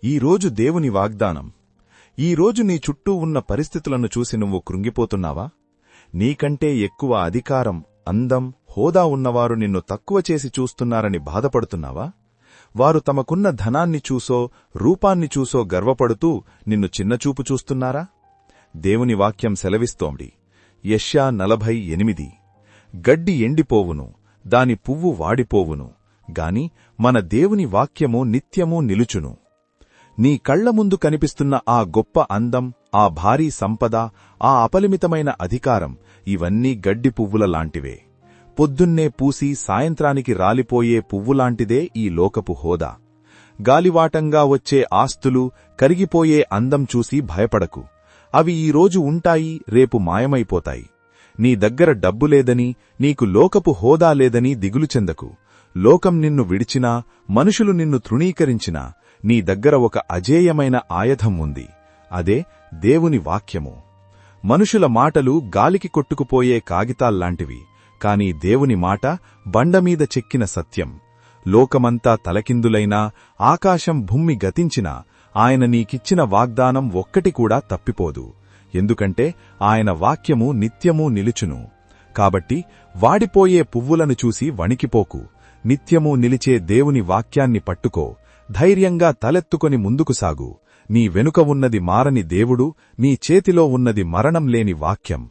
ఈరోజు దేవుని వాగ్దానం. ఈరోజు నీ చుట్టూ ఉన్న పరిస్థితులను చూసి నువ్వు కృంగిపోతున్నావా? నీకంటే ఎక్కువ అధికారం, అందం, హోదా ఉన్నవారు నిన్ను తక్కువ చేసి చూస్తున్నారని బాధపడుతున్నావా? వారు తమకున్న ధనాన్ని చూసో, రూపాన్ని చూసో గర్వపడుతూ నిన్ను చిన్నచూపు చూస్తున్నారా? దేవుని వాక్యం సెలవిస్తోంది. యెషయా 40:8. గడ్డి ఎండిపోవును, దాని పువ్వు వాడిపోవును, గాని మన దేవుని వాక్యము నిత్యమూ నిలుచును. నీ కళ్ల ముందు కనిపిస్తున్న ఆ గొప్ప అందం, ఆ భారీ సంపద, ఆ అపరిమితమైన అధికారం ఇవన్నీ గడ్డి పువ్వుల లాంటివే. పొద్దున్నే పూసి సాయంత్రానికి రాలిపోయే పువ్వులాంటిదే ఈ లోకపు హోదా. గాలివాటంగా వచ్చే ఆస్తులు, కరిగిపోయే అందం చూసి భయపడకు. అవి ఈరోజు ఉంటాయి, రేపు మాయమైపోతాయి. నీ దగ్గర డబ్బు లేదని, నీకు లోకపు హోదా లేదని దిగులు చెందకు. లోకం నిన్ను విడిచినా, మనుషులు నిన్ను తృణీకరించినా నీ దగ్గర ఒక అజేయమైన ఆయుధం ఉంది. అదే దేవుని వాక్యము. మనుషుల మాటలు గాలికి కొట్టుకుపోయే కాగితాల్లాంటివి, కాని దేవుని మాట బండమీద చెక్కిన సత్యం. లోకమంతా తలకిందులైనా, ఆకాశం భూమి గతించినా ఆయన నీకిచ్చిన వాగ్దానం ఒక్కటి కూడా తప్పిపోదు. ఎందుకంటే ఆయన వాక్యము నిత్యమూ నిలుచును. కాబట్టి వాడిపోయే పువ్వులను చూసి వణికిపోకు. నిత్యమూ నిలిచే దేవుని వాక్యాన్ని పట్టుకో. ధైర్యంగా తలెత్తుకొని ముందుకు సాగు. నీ వెనుక ఉన్నది మారని దేవుడు, నీ చేతిలో ఉన్నది మరణం లేని వాక్యం.